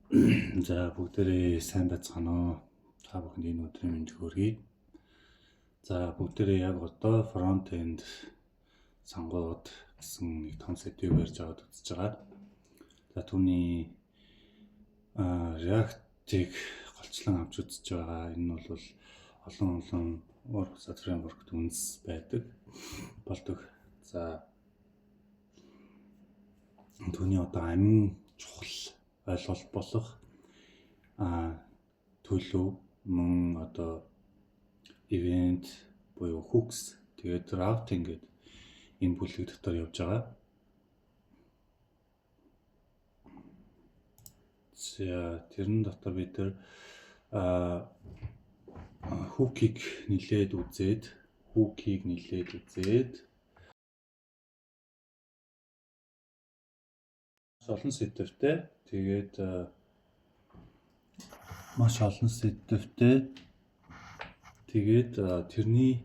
За бүгдээрээ сайн байцгаана уу? Та бүхэнд энэ өдрийн мэндийг хүргэе. За бүгдээрээ яг одоо front end сонгоод гэсэн нэг том сэдвийг барьж аваад үзэж байгаа. За түүний React-ыг голчлон авч үзэж байгаа. Энэ нь бол олон work framework-т үндэс болдог. За түүний одоо амин чухал ойлголт болох төлөв мөн одоо event буюу hooks тэгээд routing гэдэг энэ бүлэг дотор явж байгаа. За тэрэн дотор бид тэр hook-ийг нилээд үзээд олон сэдвтэй тэгээд маш олон сэдвтэй тэгээд тэрний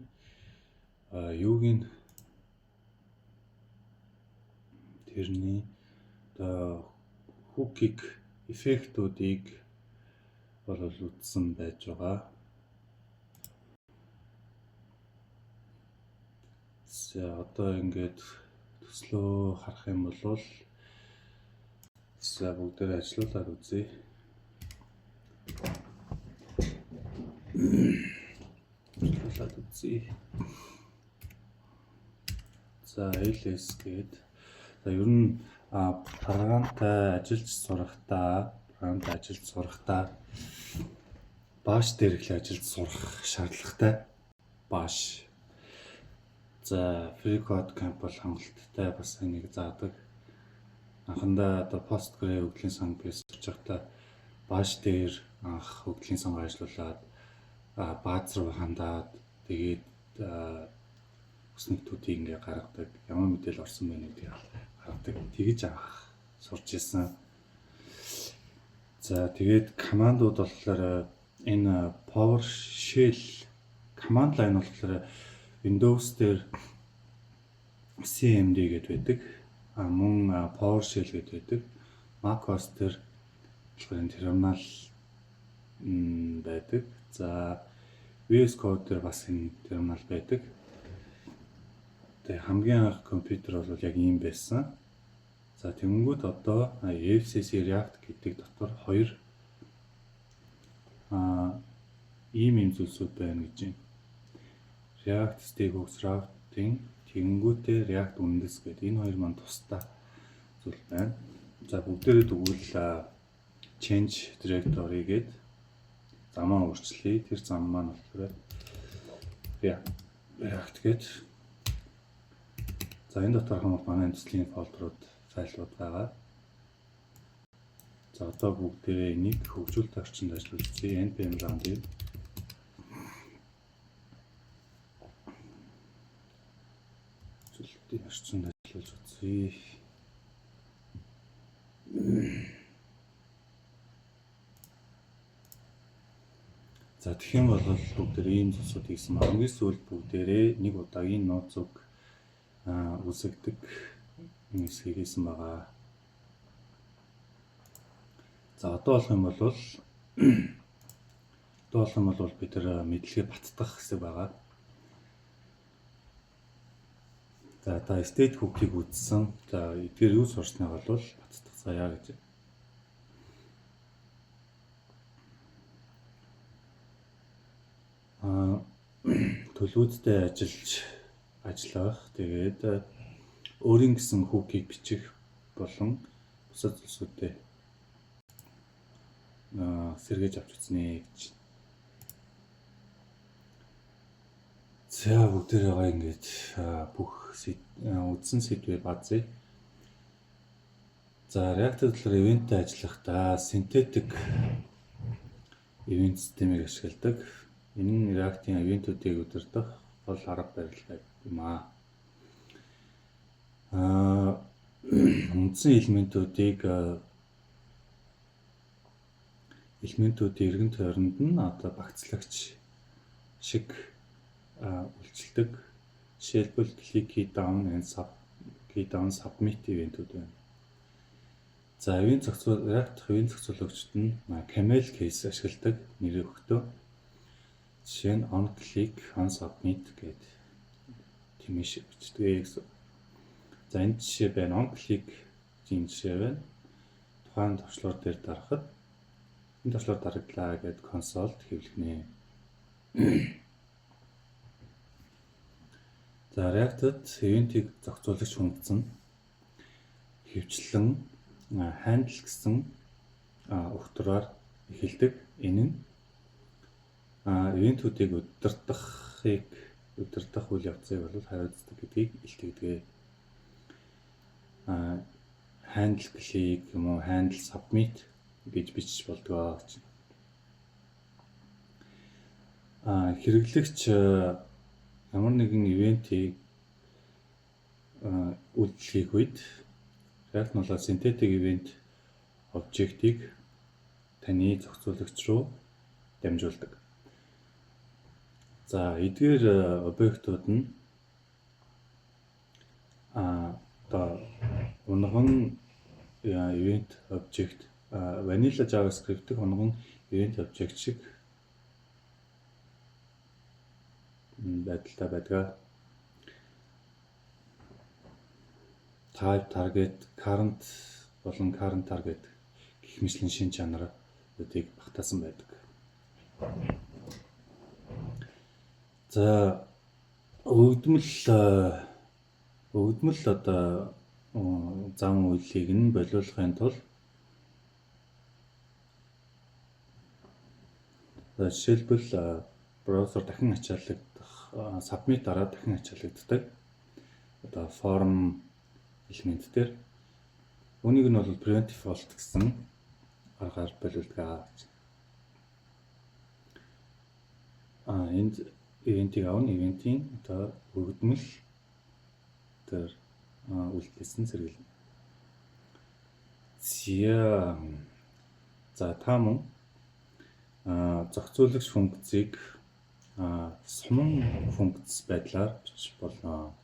тэрний hook-ийг эффектүүдийг бол үзсэн байж байгаа. За одоо ингээд төслөө харах юм бол за бүгдээрээ ажиллуулад үзье. За LS гээд за ер нь програмтай ажиллаж сурахдаа bash дээр их ажиллаж сурах шаардлагатай bash. За free code camp бол хангалттай бас энийг заадаг. Анхандаа одоо PostgreSQL хөгжлийн сан бийж байхдаа bash дээр анх хөгжлийн сангаа ажиллуулад бааз руу хандаад тэгээд өснөгтүүдийг ингээ гаргадаг. Ямар мэдээлэл орсон бэ гэдгийг гаргадаг. Тэгж анх сурч ирсэн. За тэгээд командууд болохоор энэ PowerShell command line болохоор Windows дээр CMD гэдэг байдаг. Мөн PowerShell гэдэг байдаг. MacOS дээр болохоор терминал байдаг. За VS Code дээр бас энэ терминал байдаг. Тэгээ хамгийн анх компьютер бол яг ийм байсан. За тэгэнгүүт одоо FCC React гэдэг дотор хоёр ийм зүйлсүүд байна гэж байна. React Static Routing тэгэнгүүтээ React үндэс гэдэг энэ хоёр маань тусдаа зүйл байна. За бүгдээрээ тэгвэл change directory гээд зам маань өөрчлөе. Тэр зам маань болохоор React гээд. За энэ доторх манай төслийн фолдерууд, файлууд байгаа. За одоо бүгдээрээ энийг хөгжүүлэлт орчинд ажиллуулъя. npm run дээр. Хөгжүүлэлтийн орчинд ажиллуулж үзье. За тэгэх юм бол бүгдээрээ ийм зүйлсүүд хийсэн. Хамгийн сүүлд бүгдээрээ нэг удаагийн нууцуг үсгдэг хэсгийг хийсэн байгаа. За одоо болох юм бол бид нар мэдлэгээ баттгах хэсэг байгаа. За та state hook-ийг үзсэн. За эдгээр юу сурснаа бол баттгах заяа гэж. Төлөвүүдтэй ажиллах. Тэгээд өөрийн гэсэн hook-ийг бичих болон бусад зүйлсүүдэд сэргээж авч үзнэ гэж. За бүгдээрээ ингээд бүх үдсэн сэдвээр базъя. За React дээр eventтэй ажиллахдаа synthetic event системийг ашигладаг. Энэ нь React-ийн event-үүдийг удирдах бол арга барил юм аа. Үндсэн элементүүдийн эргэн тойронд нь одоо багцлагч шиг үйлчилдэг. Жишээлбэл click key down submit event-үүд байна. За евийн зохицуулагчид нь camel case ашигладаг нэр өгтөө. Жишээ нь on click, on submit гэдэг тэмээш бичдэг гэсэн. За энэ жишээ байна. On click гэсэн жишээ байна. Тухайн товчлуур дээр дарахад энэ товчлуур дарагдлаа гэд консолд хэвлэгнэ. За React-д event-ийг зохицуулагч функц нь хэвчлэн handle гэсэн өгтөрөөр эхэлдэг. Энэ нь event-үүдийг удирдах үйл явцыг бол хариуцдаг гэдгийг илтгэдэг. Handle click юм уу, handle submit гэж бичиж болдгоо. Хэрэглэгч ямар нэгэн ивентийг үйлчлэхийг үед React нь synthetic event object-ийг таны зохицуулагч руу дамжуулдаг. За эдгээр объектууд нь унган event object vanilla JavaScript-ийг унган event object шиг байдалтай байдаг. Type, target, current болон current target гэх мэтлэн шин чанаруудыг багтаасан байдаг. За өгдмөл зам үйлийг нь болиулахын тулд жишээлбэл браузер дахин ачааллагдах, submit дараа дахин ачааллагддаг. Form элемент дээр үүнийг нь бол prevent default гэсэн аргаар болиулдаг. Энд ивентийг авна, ивентийн өгдмөл дээр үйлдэлсэн зэрэглэнэ. За та мөн зохицуулагч функцийг сумын функц байдлаар бичих болно.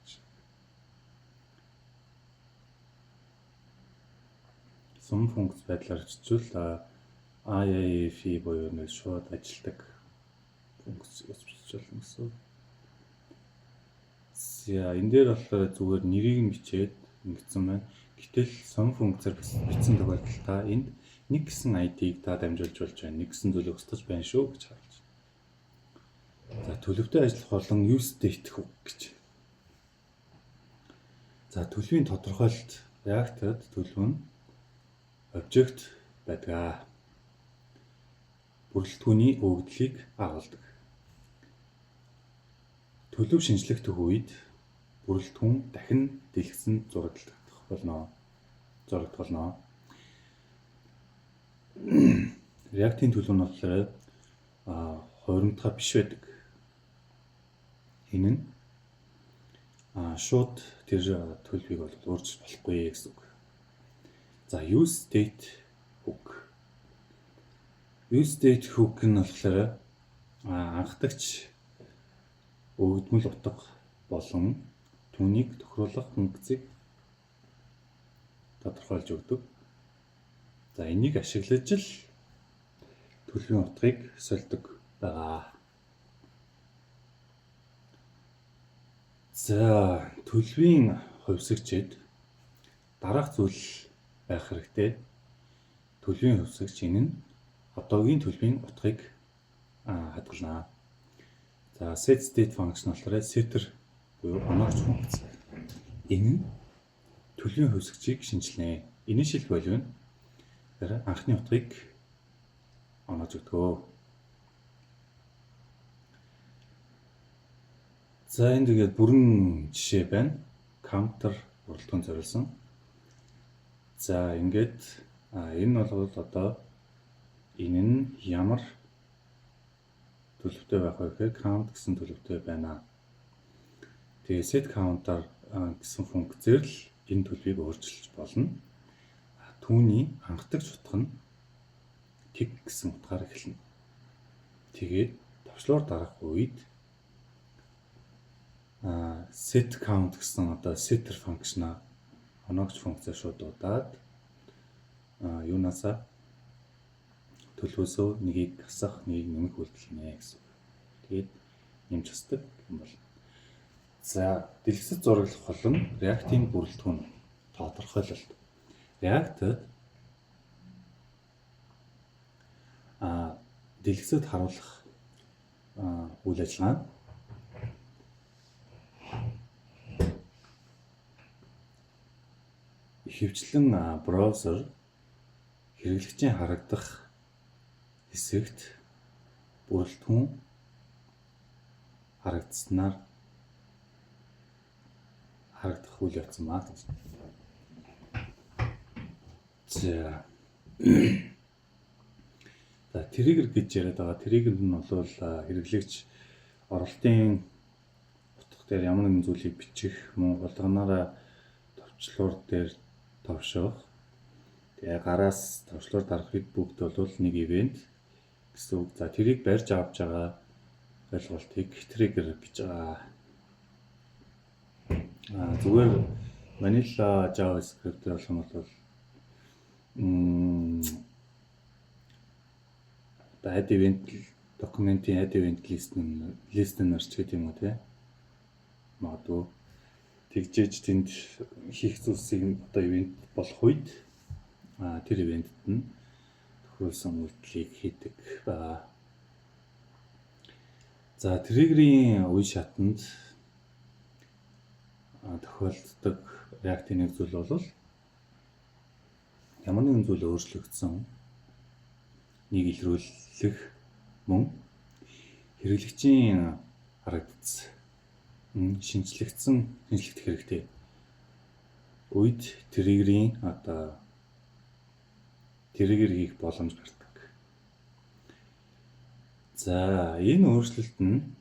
Сум функц байдлаар бичвэл IAF буюу нэг шууд ажилдаг функц гэж бичиж болно гэсэн. Энэ дээр болохоор зүгээр нэрийг нь бичээд ингэсэн байна. Гэтэл сум функцээр бичсэн тохиолдолд та энд нэг гэсэн ID-г та дамжуулж болж байна. Нэг гэсэн зүйлийг устгаж байна шүү гэж харуулж байна. За төлөвтэй ажиллах болон use state hook гэж. За төлөвийн тодорхойлолт React-д төлөв нь object байдаг. Бүрэлдэхүүний өгөгдлийг агуулдаг. Төлөв шинжлэхдэх үед бүрэлдэхүүн дахин дэлгэсэн зурагдах болно. React-ийн төлөв нь болохоор хуримтгай биш байдаг. Энэ нь шууд тэр төлөвийг бол өөрчилж болохгүй гэсэн үг. За use state hook. Use state hook нь болохоор анхдагч өгдмөл утга болон түүнийг тохируулах функцийг тодорхойлж өгдөг. За энийг ашиглаж л төлөвийн утгыг сольдог байгаа. За төлөвийн хувьсагчид дараах зүйл байх хэрэгтэй. Төлөвийн хувьсагч энэ нь одоогийн төлөвийн утгыг хадгална. За set state function болохоор setter буюу оногч функц. Энэ нь төлөвийн хувьсагчийг шинжилнэ. Initial value нь анхны утгыг оноож өгдөг. За энэ тэгээд бүрэн жишээ байна. Counter уралдаан зориулсан. За ингээд энэ бол одоо энэ нь ямар төлөвтэй байх вэ гэхээр count гэсэн төлөвтэй байна. Тэгээ set counter гэсэн функцээр л энэ төлөвийг өөрчилж болно. Түүний хангалттай утга нь tick гэсэн утгаар эхэлнэ. Тэгээд товчлуур дарах үед set count гэсэн одоо setter function оногч функцээр шууд дуудаад юунасаа төлөвөөсөө нэгийг гасах, нэгийг нэмэх үйлдэл нэ гэсэн. Тэгээд нэмж хасдаг юм бол. За, дэлгэцэд зураглах болон React-ийн бүрэлдэхүүн тодорхойлолт. React-д дэлгэцэд харуулах үйл ажиллагаа нь ихэвчлэн браузер хэрэглэгчийн харагдах хэсэгт бүрэлдэхүүн харагдсанаар харагдах үйл явц юм аа. За триггер гэж яриад байгаа. Триггер нь бол хэрэглэгч оролтын утга дээр ямар нэгэн зүйлийг бичих, мөн болгоноор товчлуур дээр товших. Тэгээ гараас товчлуур дарахыг бүгд бол нэг ивент гэсэн үг. За тэрийг барьж авч байгаа ойлголтыг триггер гэж байгаа. Зүгээр Vanilla JavaScript болох юм бол add event документийн add event listener ч гэдэг юм уу те. Магадгүй тэгжээж тэнд хийх зүйлсийг одоо event болох үед тэр event-д нь тохиолсон үйлдэлийг хийдэг байгаа. За триггерийн үе шатанд тохиолддог React-ийн нэг зүйл бол ямар нэгэн зүйл өөрчлөгдсөн нэг илрүүлэх мөн хэрэглэгчийн харагдц шинжлэх хэрэгтэй үед триггерийн триггер хийх боломж гардаг. За энэ өөрчлөлт нь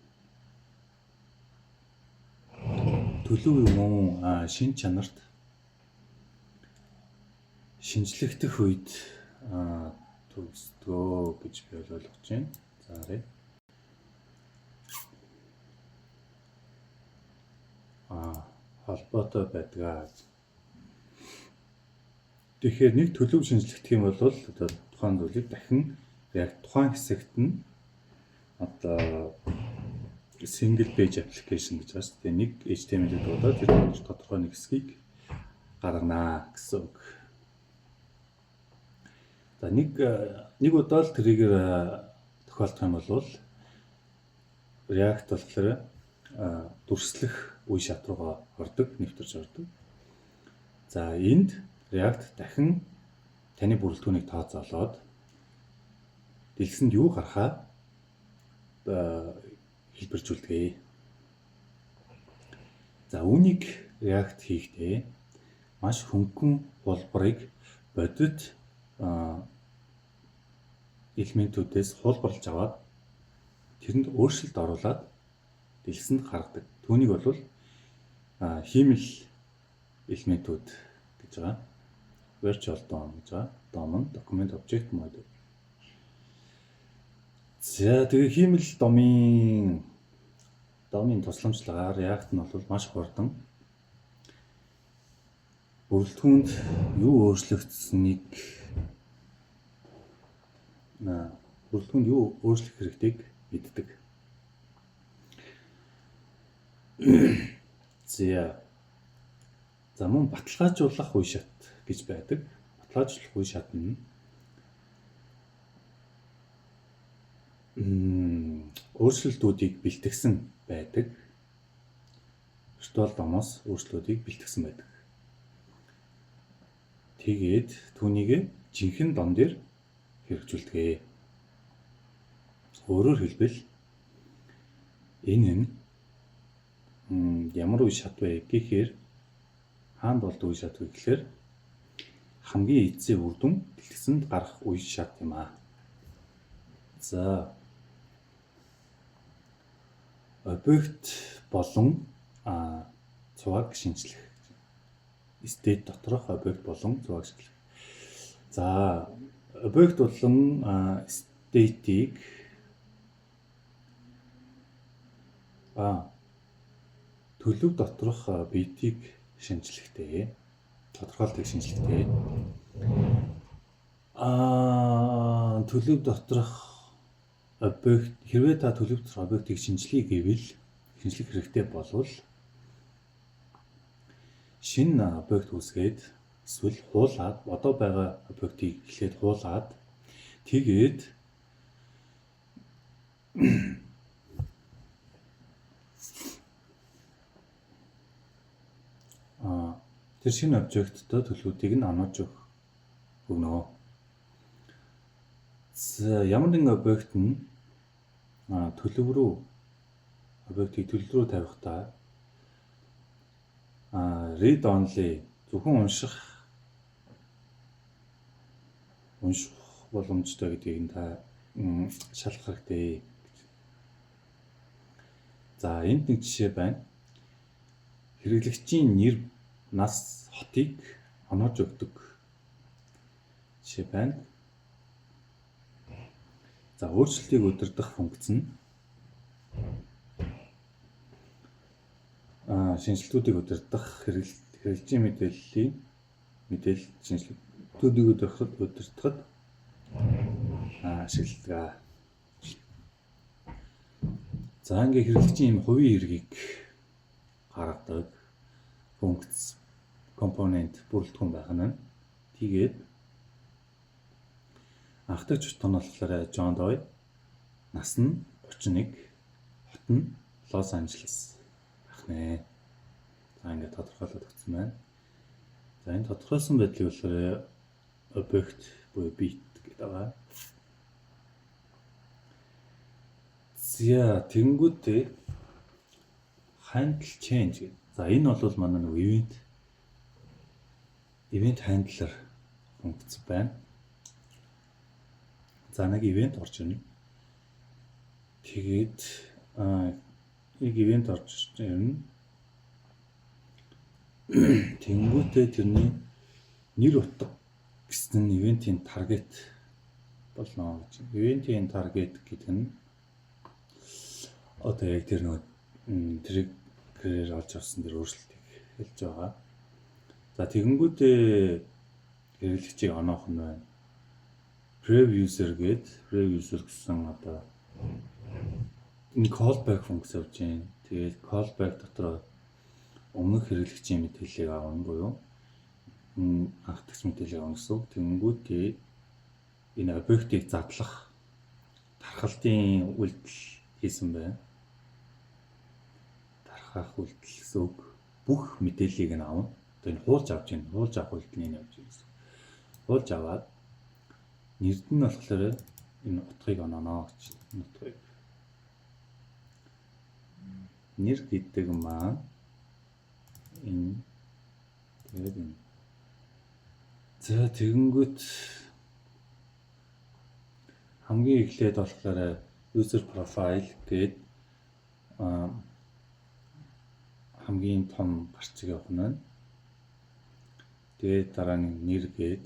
төлөв юм уу шин чанарт шинжлэхдэх үед төгсдгөө гэж би ойлгож байна. За холбоотой байдгаа. Тэгэхээр нэг төлөв шинжлэхдэх юм бол одоо тухайн зүйлийг дахин яг тухайн хэсэгт нь одоо single page application гэж байна. Тэгээ нэг HTML-ийг дуудаад тэр тодорхой нэг хэсгийг гаргана гэсэн үг. За нэг удаа л триггер тохиолдох юм бол React болохоор дүрслэх үе шат руугаа ордог, нэвтэрч ордог. За энд React дахин таны бүрэлдэхүүнийг тооцоолоод дэлгэцэнд юу гарахаа хэлбэржүүлдэг. За үүнийг React хийхдээ маш хөнгөн хулбарыг бодит элементүүдээс хулбарлаж аваад тэрэнд өөрчлөлт оруулаад дэлгэцэнд гаргадаг. Түүнийг бол хиймэл элементүүд гэж байгаа. Virtual DOM гэж байгаа. DOM нь document object model. За тэгээ хиймэл DOM-ын тусламжлагаар React нь бол маш хурдан бүрэлдэхүүнд юу өөрчлөгдсөнийг бүрэлдэхүүнд юу өөрчлөх хэрэгтэйг мэддэг. За мөн баталгаажуулах үе шат гэж байдаг. Баталгаажуулах үе шат нь өөрчлөлтүүдийг бэлтгэсэн байдаг. Virtual DOM-оос өөрчлөлтүүдийг бэлтгэсэн байдаг. Тэгээд түүнийг жинхэнэ DOM дээр хэрэгжүүлдэг. Өөрөөр хэлбэл энэ нь ямар үе шат вэ гэхээр хаана болдог үе шат вэ гэхээр хамгийн эцсийн үр дүн дэлгэцэнд гарах үе шат юм аа. За объект болон цуваг шинжлэх. State доторх объект болон цуваг шинжлэх. За объект болон state-ийг төлөв доторх битийг шинжлэхтэй тодорхойлтыг шинжлэхтэй. Төлөв доторх объект хэрвээ та төлөв доторх объектыг шинжлэх хэрэгтэй болвол шинэ объект үүсгээд эсвэл хуулаад одоо байгаа объектыг эхлээд хуулаад тэгээд тэр шинэ объекттой төлөвүүдийг нь онооч өгнө. Ямар нэгэн объект нь төлөв рүү объектыг төлөв рүү тавихдаа read only зөвхөн унших боломжтой гэдгийг нь та шалгах хэрэгтэй. За энд нэг жишээ байна. Хэрэглэгчийн нэр, нас, хотыг оноож өгдөг жишээ байна. За өөрчлөлтийг удирдах функц нь шинжилтүүдийг удирдах хэрэглэгчийн мэдээлэл шинжилтүүдийг удирдахад ашигладаг. За ингээ хэрэглэгчийн хувийн хэргийг гаргадаг функц компонент бүрэлдэхүүн байх нь. Тэгээд анхдагч утга нь болохоор John Doe, нас нь 31, хот нь Лос Анжелес байх нэ. За ингээ тодорхойлоод өгсөн байна. За энэ тодорхойлсон байдлыг болохоор объект буюу bit гэдэг байгаа. За тэнгүүтээ handle change гэдэг. За энэ бол манай нэг event handler функц байна. За нэг event орж ирнэ. Тэгээд нэг event орж ирнэ. Тэнгүүтээ тэрний нэр утга гэсэн нь event-ийн target болно гэж. Event-ийн target гэдэг нь одоо яг тэр триггерээр олж авсан тэр өөрчлөлтийг хэлж байгаа. За тэгэнгүүтээ хэрэглэгчийг оноох нь байна. Preview user гэсэн одоо энэ callback функц явж байна. Тэгээд callback дотор өмнөх хэрэглэгчийн мэдээллийг авна буюу анхдагч мэдээллийг авна гэсэн үг. Тэгэнгүүтээ энэ объектыг задлах тархалтын үйлдэл хийсэн байна. Тархах үйлдэл гэсэн үг. Бүх мэдээллийг нь авна. Одоо энэ хуулж авч байна. Хуулж авах үйлдэлийг явж байна гэсэн. Хуулж аваад нэрд нь болохоор энэ утгыг онооно гэж. Утгыг. Нэр гэдэг маань энэ тэгээд энэ. За тэгэнгүүт хамгийн эхлээд болохоор user profile гээд хамгийн том гарцыг явуулна. Тэгээд дараа нь нэр гээд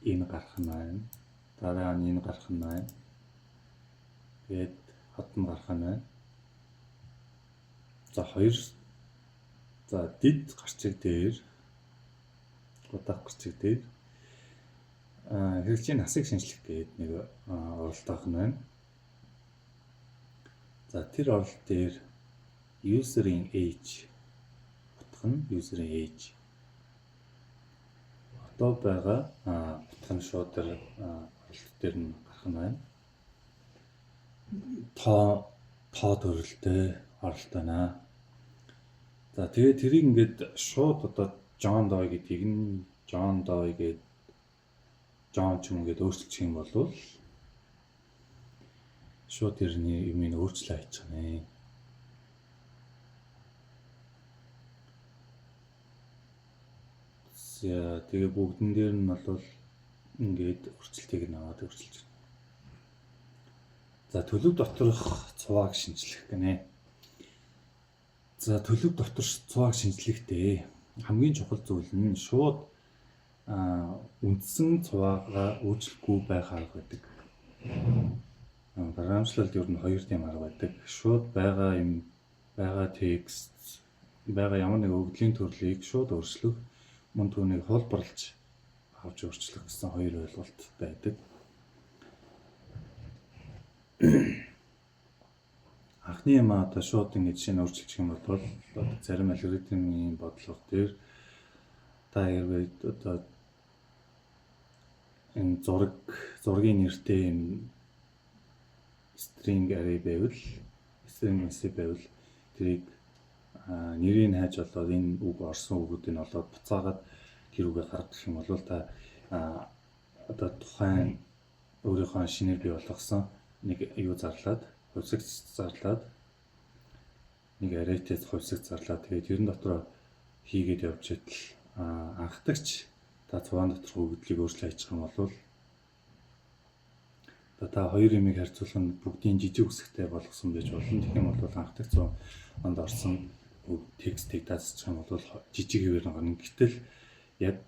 энэ гарах нь байна. Дараа нь энэ гарах нь байна. Тэгээд хот нь гарах нь байна. За дид гарцыг дээр удаа гарцыг дээр хэрэглэгчийн насыг шинжлэх гээд нэг оролт авах нь байна. За тэр оролт дээр user-ийн age утга нь user-ийн age одоо байгаа утга нь шууд тэр оролт дээр нь гарах нь байна. Тоо төрөлтэй оролт байна. За тэгээд тэрийг ингээд шууд одоо John Doe гэдгийг нь John Doe гээд John ч юм ингээд өөрчилчих юм бол шууд тэрний юмыг өөрчлөө хийчих нэ. За тэгээ бүгдэн дээр нь бол ингээд өөрчлөлтийг наваад өөрчилж байна. За төлөв доторх цувааг шинжлэх гэнэ. За төлөв доторх цувааг шинжлэхдээ хамгийн чухал зүйл нь шууд үндсэн цуваагаа өөрчлөхгүй байх арга байдаг. Програмчлалд ер нь хоёр тийм арга байдаг. Шууд байгаа текст, байгаа ямар нэг өгөгдлийн төрлийг шууд өөрчлөх, мөн түүнийг хулбарлаж авч өөрчлөх гэсэн хоёр ойлголт байдаг. Анхны юм одоо шууд ингэж шинэ өөрчилчих юм бол зарим алгоритмын бодлого дээр та хэрвээ одоо энэ зургийн нэртэй юм string array байвал тэрийг нэрийг хайж болоод энэ үг орсон үгүүдийг нь олоод буцаагаад тэр үгээ гаргах юм бол та одоо тухайн өөрийнхөө шинээр бий болгосон нэг юу зарлаад хувьсагч зарлаад нэг array-тэд хувьсагч зарлаад тэгээд тэрэн дотроо хийгээд явж итэл анхдагч та цуван доторх өгөгдлийг өөрчлөж хайчих юм бол та хоёр юмыг харьцуулах нь бүгдийн жижиг үсэгтэй болгосон байж болно. Тэгэх юм бол анхдагч онд орсон текстийг даасчих юм бол жижиг хэвээр гарна. Гэтэл яг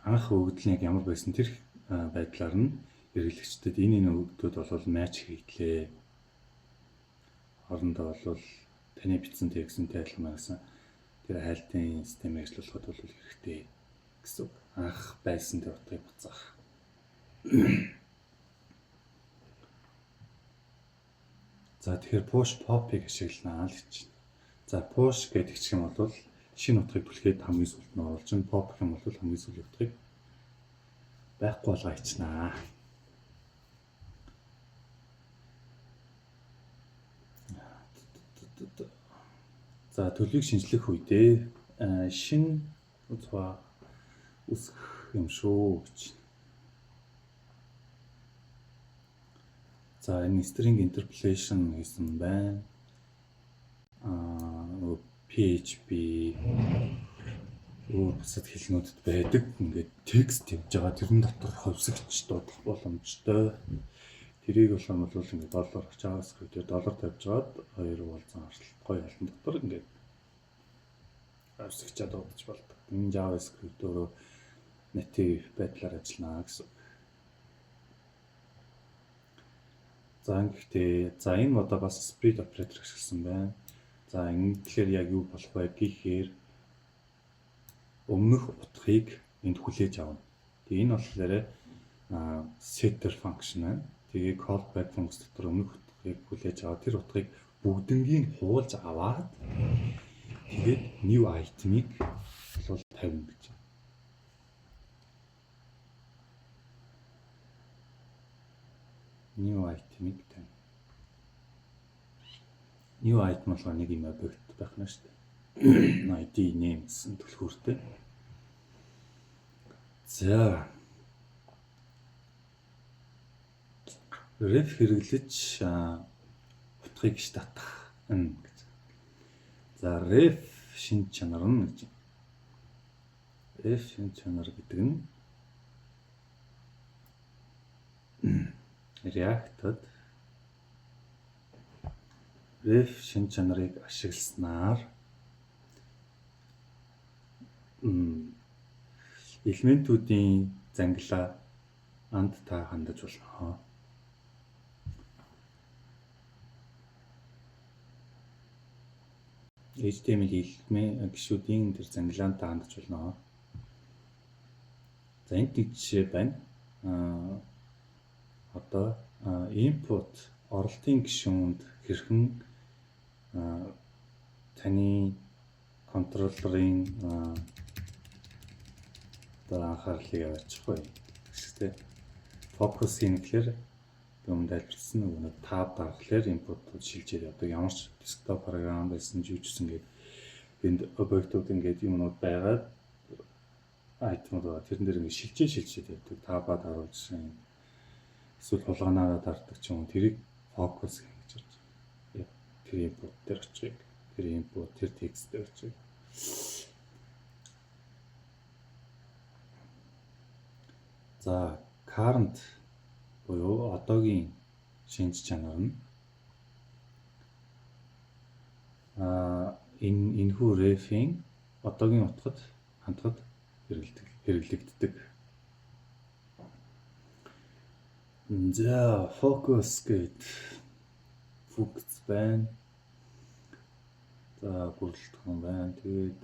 анх өгөгдөл нь ямар байсан тэр байдлаар нь хэрэглэгчдэд энэ өгөгдүүд бол матч хийлээ. Орондоо бол таны бичсэн тексттэй адилхан байсан. Тэр хайлтын системийг ажиллуулахад бол хэрэгтэй гэсэн. Анх байсан тэр утгыг буцаах. За тэгэхээр push pop-ыг ашигланаа л гэж. За push гэдэг юм бол шинэ утгыг түлхээд хамгийн сүүлд нь оруулж, pop гэх юм бол хамгийн сүүлийн утгыг байхгүй болгоо ичнаа. За төлөвийг шинжлэх үедээ шинэ утга үсгэх юм шүү гэж. За энэ string interpolation гэсэн байна. PHP бусад хэлнүүдэд байдаг. Ингээд текст явж байгаа тэрэн дотор хувьсагч дуудах боломжтой. Тэрийг болгоом бол ингээд доллар JavaScript-ээр доллар тавьж жаад хоёр уулзсан харилцаггүй ялан дотор ингээд хувьсагчаа дуудаж болдог. Энэ JavaScript өөрөө native байдлаар ажиллана гэсэн. За гэхдээ энэ модоо бас split operator ашигласан байна. За ингэхээр яг юу болох вэ гэхээр өмнөх утгыг энд хүлээж авна. Тэгээ энэ болохоор setter function байна. Тэгээ callback function дотор өмнөх утгыг хүлээж аваад тэр утгыг бүгднийг хуулж аваад тэгээд new item-ыг бол тавина гэж. New item-ыг тавина. New item бол нэг юм объект байх нь шүү дээ. ID name гэсэн түлхүүртэй. За ref хэрэглэж утгыг татах гэж. За ref шинж чанар нь гэж. Ref шинж чанар гэдэг нь React-д ref шинж чанарыг ашигласнаар элементүүдийн зангилаа анд та хандаж болно. HTML гишүүдийн тэр зангилаанд та хандаж болно. За энд нэг жишээ байна. Одоо input оролтын гишүүнд хэрхэн таны контроллерын анхаарлыг аваачих вэ гэжтэй. Focus хийхээр өмнө тайлбарласан нэг tab дарахлаар input-ууд шилжээд явдаг. Ямар ч desktop програм байсан ч юучсэн ингээд энд объектууд ингээд юмнууд байгаад item-ууд тэрэн дээр ингээд шилжээд явдаг. Tab-аад харуулж эсвэл хулгаанаараа дарддаг ч юм уу тэрийг focus гэж байна. Яг тэр input дээр очив. Тэр input тэр text дээр очив. За current буюу одоогийн шинж чанар нь энэхүү ref-ийн одоогийн утгад хандгад хэрэглэгддэг. За focus гэд focus байна. За бүрэлдэхүүн байна. Тэгээд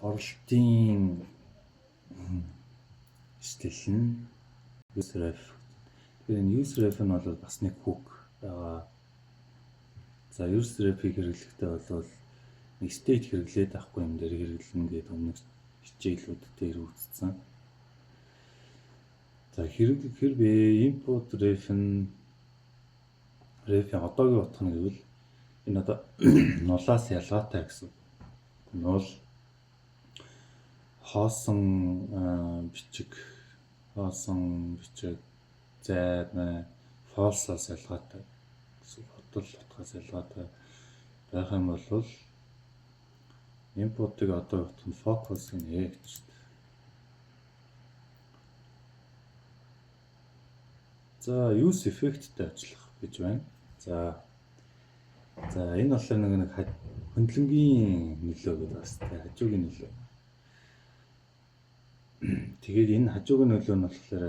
оролтын Стилэн useref. Тэгэхээр энэ useref нь бол бас нэг hook байгаа. За useref-ийг хэрэглэхдээ бол нэг state хэрэглээд авахгүй юм дээр хэрэглэнэ гэдэг өмнөх хичээлүүд дээр үзсэн. За хэрвээ input ref-ийн одоогийн утга нь гэвэл энэ одоо нулаас ялгаатай гэсэн. Нул хоосон бичиг зайд false-аас ялгаатай гэсэн. Хотол утгаас ялгаатай байх юм бол input-ыг одоо утга нь focus гэнэ гэж. За use effect-тэй ажиллах гэж байна. За энэ болохоор нэг хөндлөнгийн нөлөө гэдэг бас хажуугийн нөлөө. Тэгээд энэ хажуугийн нөлөө нь болохоор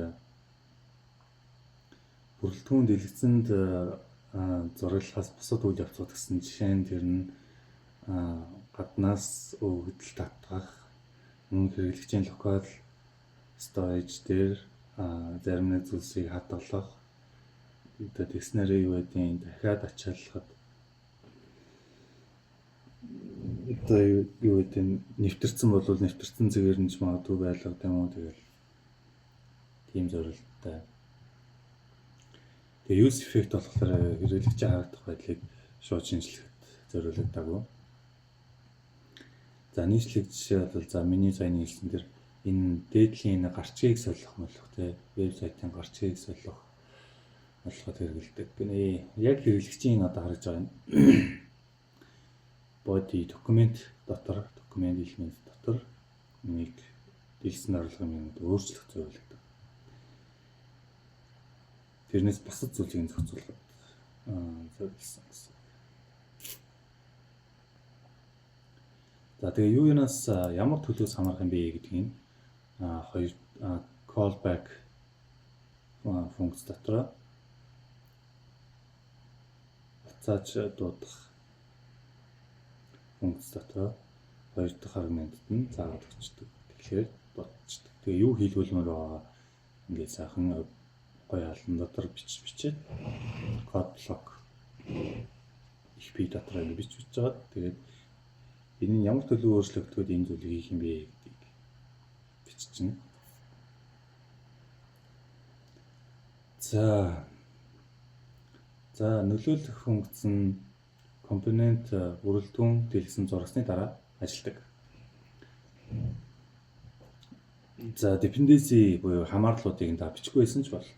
бүрэлдэхүүн дэлгэцэнд зураглахаас бусад үйл явцууд гэсэн жишээ нь тэр нь гаднаас өгөгдөл татгах, мөн хэрэглэгчийн локал storage дээр зарим нэг зүйлсийг хадгалах, одоо тэгснээр юу гэдгийг дахиад ачааллахад одоо юу гэдэг нь нэвтэрсэн бол нэвтэрсэн зэгээр нь ч магадгүй байлгад юм уу, тэгэл тийм зорилттой. Тэгээ use effect болохоор хэрэглэгчийн харагдах байдлыг шууд шинжлэхэд зориулагдаагүй. За нийслэг жишээ бол за миний саяны хэлсэн дэр энэ дээдлийн гарчгийг солих болох те вебсайтын гарчгийг солих болоход хэрэгэлдэг. Гэнэ яг хэрэглэгчийн одоо харж байгаа юм. Body document element дотор нэг дэлгэцэн орлогын юм өөрчлөх зорилготой. Тэрнээс бусад зүйлийг зохицуулахад зориулсан гэсэн. За тэгээ юунаас ямар төлөвс хамаарх юм бэ гэдгийг хоёр callback функц дотор буцааж дуудах функц дотор хоёр дахь аргументд нь заагаад өгчдөг. Тэгэхээр бодчихдөг. Тэгээ юу хийлгүүлмээр байгаа ингээд сайхан гоё албан дотор бичээд код блок их би дотор ингэ бичиж байгаа. Тэгээд энэ нь ямар төлөв өөрчлөгдөхөд энэ зүйлийг хийх юм бэ гэдгийг биччихнэ. За нөлөөлөх функц нь компонент бүрэлдэхүүн дэлгэсэн зурагсны дараа ажилладаг. За dependency буюу хамаарлуудыг та бичихгүй байсан ч бол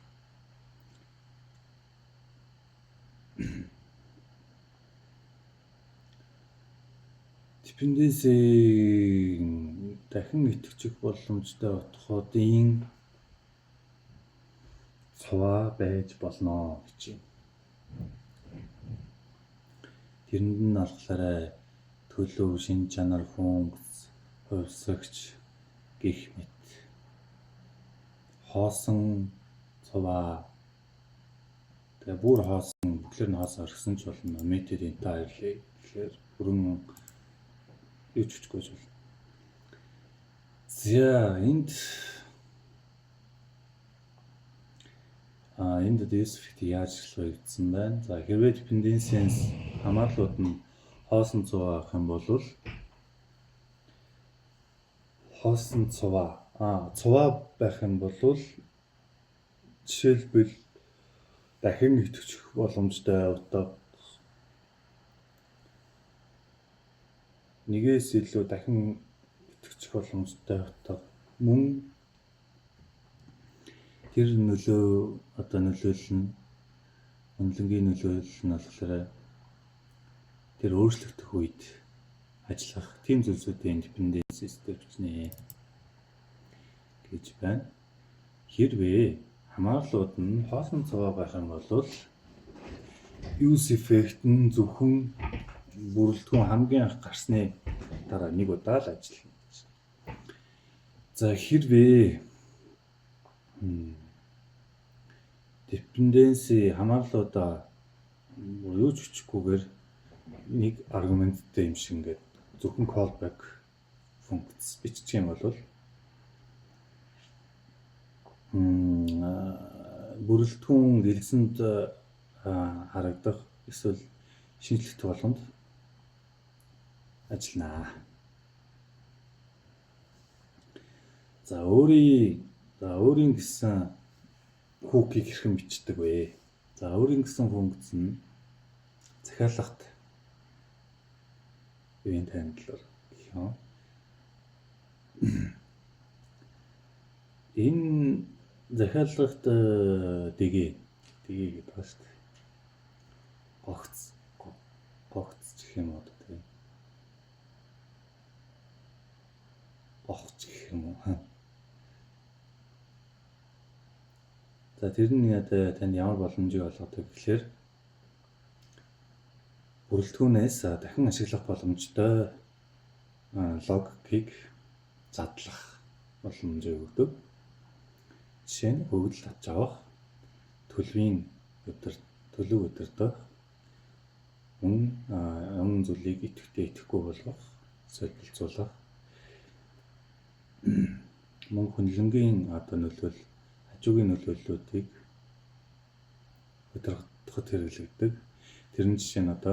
dependency дахин идэвхжих боломжтой утгуудын цуваа байж болно гэж юм. Тэрэнд нь болохоор төлөв, шин чанар, функц, хувьсагч гэх мэт хоосон цуваа тэгээ бүр хоосон бүхлээр нь хоосон орхисон ч болно. Omitted entirely гэхээр бүрэн юу ч хүчгүй бол. За энд use effect яаж ажиллах вэ гэсэн байна. За хэрвээ dependency-с хамаарлууд нь хоосон цуваа авах юм бол хоосон цуваа байх юм бол жишээлбэл дахин идэвхжих боломжтой утга нэгээс илүү дахин идэвхжих боломжтой утга мөн тэр нөлөөлөл нь хөндлөнгийн нөлөөлөл нь болохоор тэр өөрчлөгдөх үед ажиллах тийм зүйлсүүдийн dependencies дээр бичнэ гэж байна. Хэрвээ хамаарлууд нь хоосон цуваа байх юм бол use effect нь зөвхөн бүрэлдэхүүн хамгийн анх гарсны дараа нэг удаа л ажиллана. За хэрвээ dependency хамаарлуудаа юу ч хүчгүйгээр нэг аргументтэй юм шиг ингээд зөвхөн callback функц биччих юм бол бүрэлдэхүүн дэлгэсэнд харагдах эсвэл шинжлэх болгонд ажиллана. За өөрийн гэсэн хүүкийг хэрхэн бичдэг вэ? За өөрийн гэсэн функц нь захиалгад юуны танилаар гэх юм. Энэ захиалгад дэгээ гэдэг байна шүү дээ. Гогц гэх юм уу тийм. Гогц гэх юм уу? За тэр нь танд ямар боломжийг олгодог гэхээр бүрэлдэхүүнээс дахин ашиглах боломжтой логикийг задлах боломжийг өгдөг. Жишээ нь хөвгөл татж авах, төлөв өдөртөх, өмнө зүйлийг идэвхтэй идэхгүй болгох, солилцуулах, мөн хөндлөнгийн хажуугийн нөлөөллүүдийг удирдахад хэрэглэгддэг. Тэрэн жишээ нь та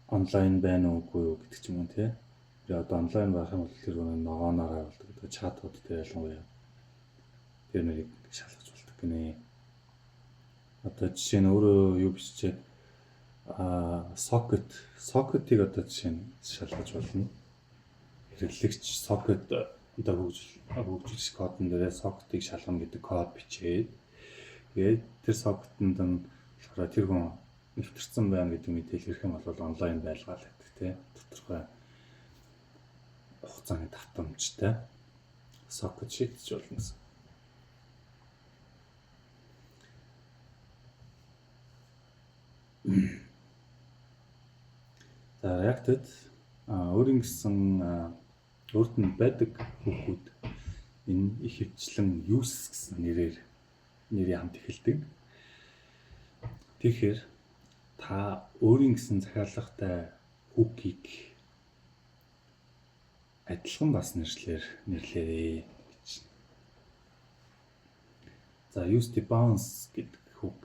онлайн байна уугүй юу гэдэг ч юм уу тий. Онлайн байх юм бол тэр ногооноор харуулдаг. Чатууд дээр ялангуяа тэр нэрийг шалгаж болдог гинэ. Жишээ нь өөрөө юу биччихээд сокетыг жишээ нь шалгаж болно. Хэрэглэгч сокет хөгжүүлж кодн дээрээ сокетыг шалгана гэдэг код бичээд тэгээд тэр сокетонд нь болохоор тэр хүн нэвтэрсэн байна гэдэг мэдээлэл ирэх юм бол онлайн байлгаал гэдэг тийм тодорхой хугацааны давтамжтай сокет шийдэж болно гэсэн. За React-д өөрийн гэсэн өөрт нь байдаг хүүхүүд энэ их хвчлэн use гэсэн нэрийн хамт эхэлдэг. Тэгэхээр та өөрийн гэсэн захиалгатай хүүкийг адилхан бас нэрлээрэй гэж. За use the bounce гэдэг хүүк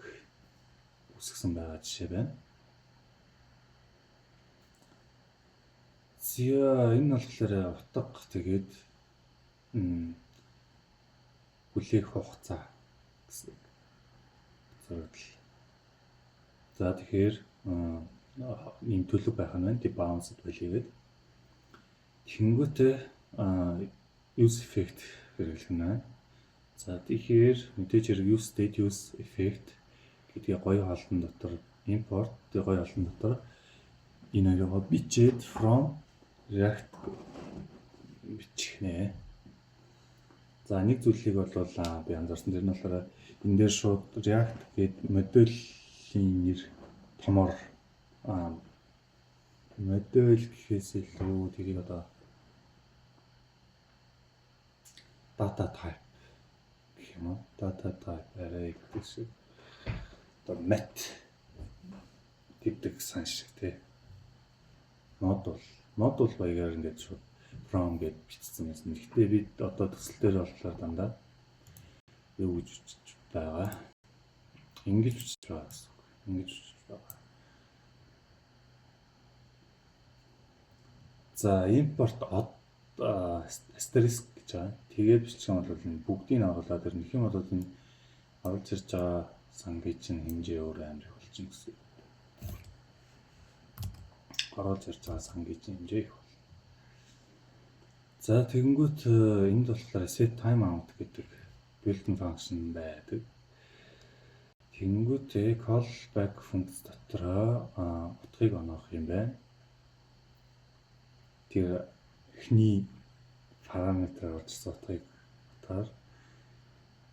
үүсгэсэн байгаа жишээ байна. Энэ болохоор утга тэгээд хүлээх хугацаа гэсэн зөвлөл. За тэгэхээр ийм төлөв байх нь тий bounce байлгээд тэнгүүтээ use effect хэрэглэх нь. За тэгэхээр мэдээж хэрэг use state use effect гэдгийг гоё холдон дотор import гоё холдон дотор энэ хоёроо бичээд from React бичих нэ. За нэг зүйлийг бол би анзаарсан тэр нь болохоор энэ дээр шууд React гэдэг модулийн нэр томор модуль гэхээс илүү тэрийг data type гэх юм уу? Data type array гэдэг шиг met гэдэг сан шиг тий. Модуль баягаар ингээд шууд from гэж бичсэн юм. Гэхдээ бид төсөл дээр болохоор дандаа юу гэж бичиж байгаа. Ингэж бичиж байгаа гэсэн үг. Ингэж бичиж байгаа. За import asterisk гэж байгаа. Тэгээд бичих юм бол энэ бүгдийг нь оруулаад ирнэ. Их юм бол энэ оруулж ирж байгаа сангийн чинь хэмжээ өөр амар их болчихно гэсэн. Оруулж ирж байгаа сангийн чинь хэмжээ их бол. За тэгэнгүүт энд болохоор set timeout гэдэг built-in function байдаг. Тэгэнгүүтээ callback функц дотроо утгыг оноох юм байна. Тэр эхний параметр орчсон утгыг дотор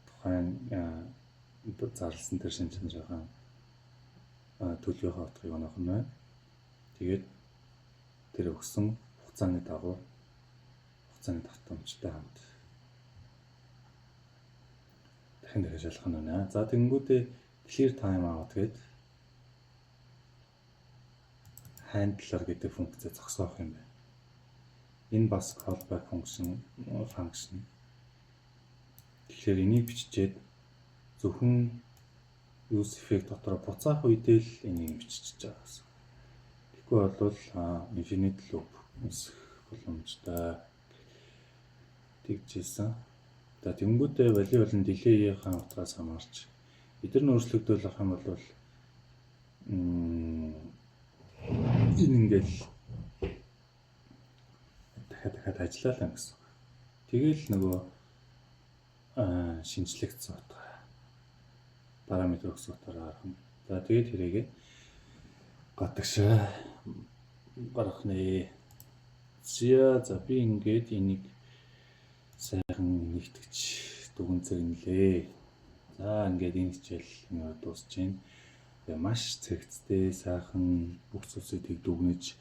тухайн зарласан тэр шинжлэх жоохон төлөвийнхөө утгыг оноох нь байна. Тэгээд тэр өгсөн хугацааны дагуу хугацааны давтамжтай хамт дахин шалгах нь байна. За тэгэнгүүтээ clear timeout гэдэг handler гэдэг функцээ зогсоох юм байна. Энэ бас callback function. Тэгэхээр энийг биччихээд зөвхөн use effect дотор буцаах үедээ л энийг бичиж байгаа гэсэн. Тэгэхгүй бол infinite loop үүсэх боломжтой тэгжсэн. За тэнгуүдээ value болон delay-ийн утгаас хамаарч эдгээр нь өөрчлөгдөж авах юм бол энэ ингээл дахиад ажиллаа л гэсэн. Тэгэл нөгөө шинжлэгдсэн утга параметр өгсөн утгаараа гаргана. За тэгээд хэрэгээ гадагшаа гаргах нэ. За би ингээд энийг сайхан нэгтгэж дүгнцэгнэлээ. За ингээд энэ хичээл дуусч байна. Тэгээ маш цэгцтэй сайхан бүх зүйлсийг дүгнэж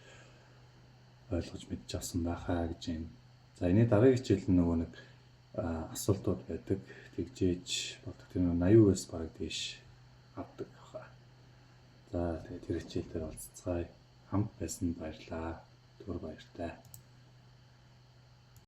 ойлгож мэдж авсан байхаа гэж байна. За энэ дараагийн хичээл нөгөө нэг асуултууд байдаг. Тэгжээж болдог. Тэр 80%-аас бараг дээш авдаг баха. За тэгээд тэр хичээл дээр уулзцгаая. Хамт байсан баярлалаа. Түр баяртай.